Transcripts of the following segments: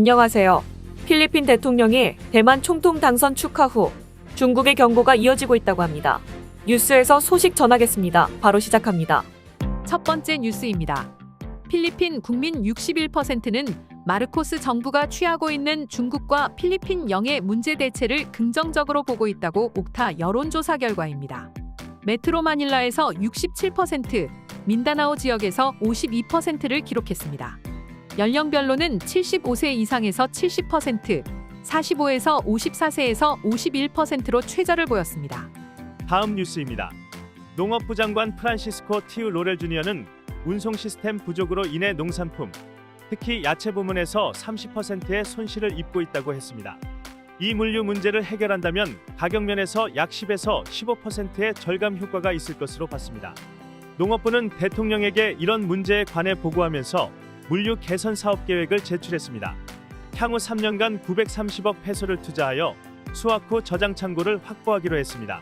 안녕하세요. 필리핀 대통령이 대만 총통 당선 축하 후 중국의 경고가 이어지고 있다고 합니다. 뉴스에서 소식 전하겠습니다. 바로 시작합니다. 첫 번째 뉴스입니다. 필리핀 국민 61%는 마르코스 정부가 취하고 있는 중국과 필리핀 영해 문제 대체를 긍정적으로 보고 있다고 옥타 여론조사 결과입니다. 메트로 마닐라에서 67%, 민다나오 지역에서 52%를 기록했습니다. 연령별로는 75세 이상에서 70%, 45에서 54세에서 51%로 최저를 보였습니다. 다음 뉴스입니다. 농업부 장관 프란시스코 티우 로렐 주니어는 운송 시스템 부족으로 인해 농산품, 특히 야채 부문에서 30%의 손실을 입고 있다고 했습니다. 이 물류 문제를 해결한다면 가격 면에서 약 10에서 15%의 절감 효과가 있을 것으로 봤습니다. 농업부는 대통령에게 이런 문제에 관해 보고하면서 물류 개선 사업 계획을 제출했습니다. 향후 3년간 930억 페소를 투자하여 수확 후 저장 창고를 확보하기로 했습니다.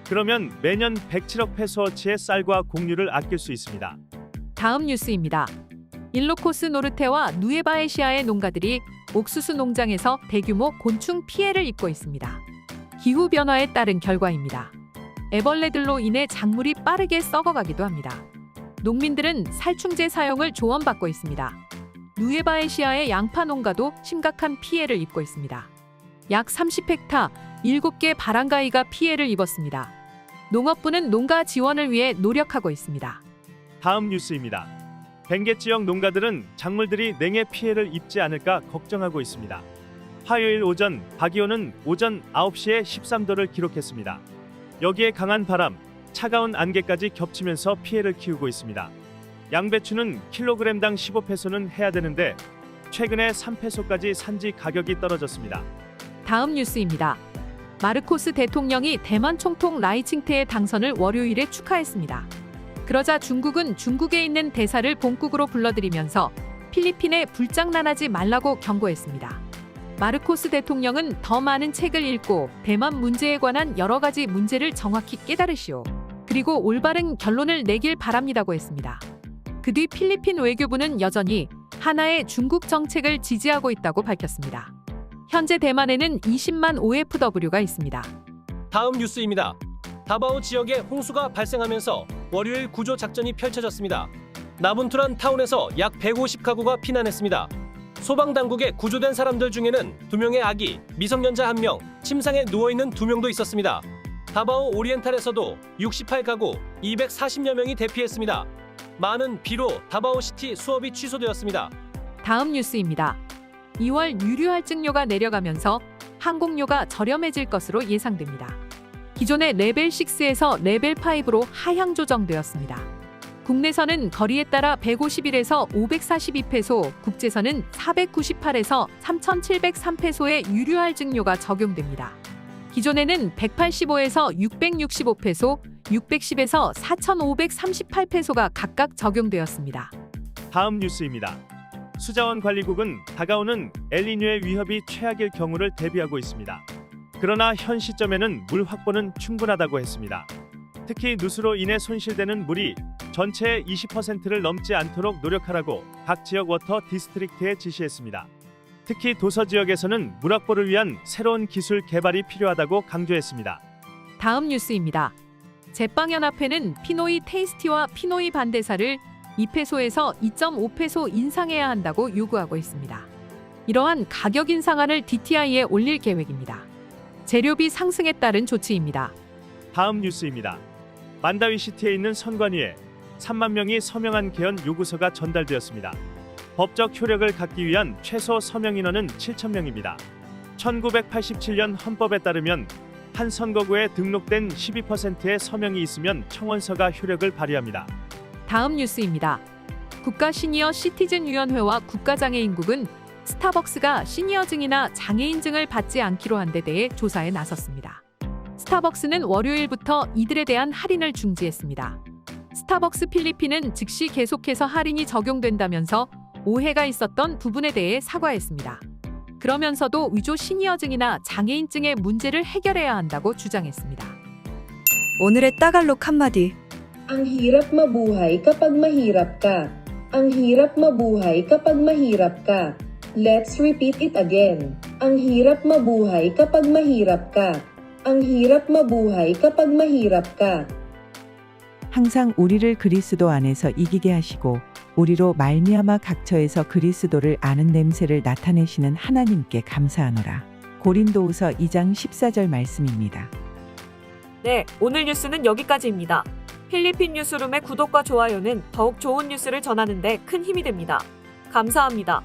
그러면 매년 107억 페소어치의 쌀과 곡류를 아낄 수 있습니다. 다음 뉴스입니다. 일로코스 노르테와 누에바에시아의 농가들이 옥수수 농장에서 대규모 곤충 피해를 입고 있습니다. 기후 변화에 따른 결과입니다. 애벌레들로 인해 작물이 빠르게 썩어가기도 합니다. 농민들은 살충제 사용을 조언받고 있습니다. 누에바에시아의 양파 농가도 심각한 피해를 입고 있습니다. 약 30헥타 7개 바람가이가 피해를 입었습니다. 농업부는 농가 지원을 위해 노력하고 있습니다. 다음 뉴스입니다. 벵게 지역 농가들은 작물들이 냉해 피해를 입지 않을까 걱정하고 있습니다. 화요일 오전 바기오는 오전 9시에 13도를 기록했습니다. 여기에 강한 바람, 차가운 안개까지 겹치면서 피해를 키우고 있습니다. 양배추는 킬로그램당 15페소는 해야 되는데 최근에 3페소까지 산지 가격이 떨어졌습니다. 다음 뉴스입니다. 마르코스 대통령이 대만 총통 라이칭태의 당선을 월요일에 축하했습니다. 그러자 중국은 중국에 있는 대사를 본국으로 불러들이면서 필리핀에 불장난하지 말라고 경고했습니다. 마르코스 대통령은 더 많은 책을 읽고 대만 문제에 관한 여러 가지 문제를 정확히 깨달으시오. 그리고 올바른 결론을 내길 바랍니다고 했습니다. 그 뒤 필리핀 외교부는 여전히 하나의 중국 정책을 지지하고 있다고 밝혔습니다. 현재 대만에는 20만 OFW가 있습니다. 다음 뉴스입니다. 다바오 지역에 홍수가 발생하면서 월요일 구조 작전이 펼쳐졌습니다. 나분투란 타운에서 약 150가구가 피난했습니다. 소방당국에 구조된 사람들 중에는 2명의 아기, 미성년자 1명, 침상에 누워있는 2명도 있었습니다. 다바오 오리엔탈에서도 68가구, 240여 명이 대피했습니다. 많은 비로 다바오시티 수업이 취소되었습니다. 다음 뉴스입니다. 2월 유류 할증료가 내려가면서 항공료가 저렴해질 것으로 예상됩니다. 기존의 레벨 6에서 레벨 5로 하향 조정되었습니다. 국내선은 거리에 따라 151에서 542페소, 국제선은 498에서 3,703페소의 유류 할증료가 적용됩니다. 기존에는 185에서 665페소, 610에서 4,538페소가 각각 적용되었습니다. 다음 뉴스입니다. 수자원관리국은 다가오는 엘니뇨의 위협이 최악일 경우를 대비하고 있습니다. 그러나 현 시점에는 물 확보는 충분하다고 했습니다. 특히 누수로 인해 손실되는 물이 전체의 20%를 넘지 않도록 노력하라고 각 지역 워터 디스트릭트에 지시했습니다. 특히 도서 지역에서는 물 확보를 위한 새로운 기술 개발이 필요하다고 강조했습니다. 다음 뉴스입니다. 제빵연합회는 피노이 테이스티와 피노이 반대사를 2페소에서 2.5페소 인상해야 한다고 요구하고 있습니다. 이러한 가격 인상안을 DTI에 올릴 계획입니다. 재료비 상승에 따른 조치입니다. 다음 뉴스입니다. 만다위시티에 있는 선관위에 3만 명이 서명한 개헌 요구서가 전달되었습니다. 법적 효력을 갖기 위한 최소 서명 인원은 7,000명입니다. 1987년 헌법에 따르면 한 선거구에 등록된 12%의 서명이 있으면 청원서가 효력을 발휘합니다. 다음 뉴스입니다. 국가 시니어 시티즌 위원회와 국가장애인국은 스타벅스가 시니어증이나 장애인증을 받지 않기로 한 데 대해 조사에 나섰습니다. 스타벅스는 월요일부터 이들에 대한 할인을 중지했습니다. 스타벅스 필리핀은 즉시 계속해서 할인이 적용된다면서 오해가 있었던 부분에 대해 사과했습니다. 그러면서도 위조 시니어증이나 장애인증의 문제를 해결해야 한다고 주장했습니다. 오늘의 따갈록 한마디. Ang hirap mabuhay kapag mahirap ka. Ang hirap mabuhay kapag mahirap ka. Let's repeat it again. Ang hirap mabuhay kapag mahirap ka. Ang hirap mabuhay kapag mahirap ka. 항상 우리를 그리스도 안에서 이기게 하시고 우리로 말미암아 각처에서 그리스도를 아는 냄새를 나타내시는 하나님께 감사하노라. 고린도후서 2장 14절 말씀입니다. 네, 오늘 뉴스는 여기까지입니다. 필리핀 뉴스룸의 구독과 좋아요는 더욱 좋은 뉴스를 전하는 데 큰 힘이 됩니다. 감사합니다.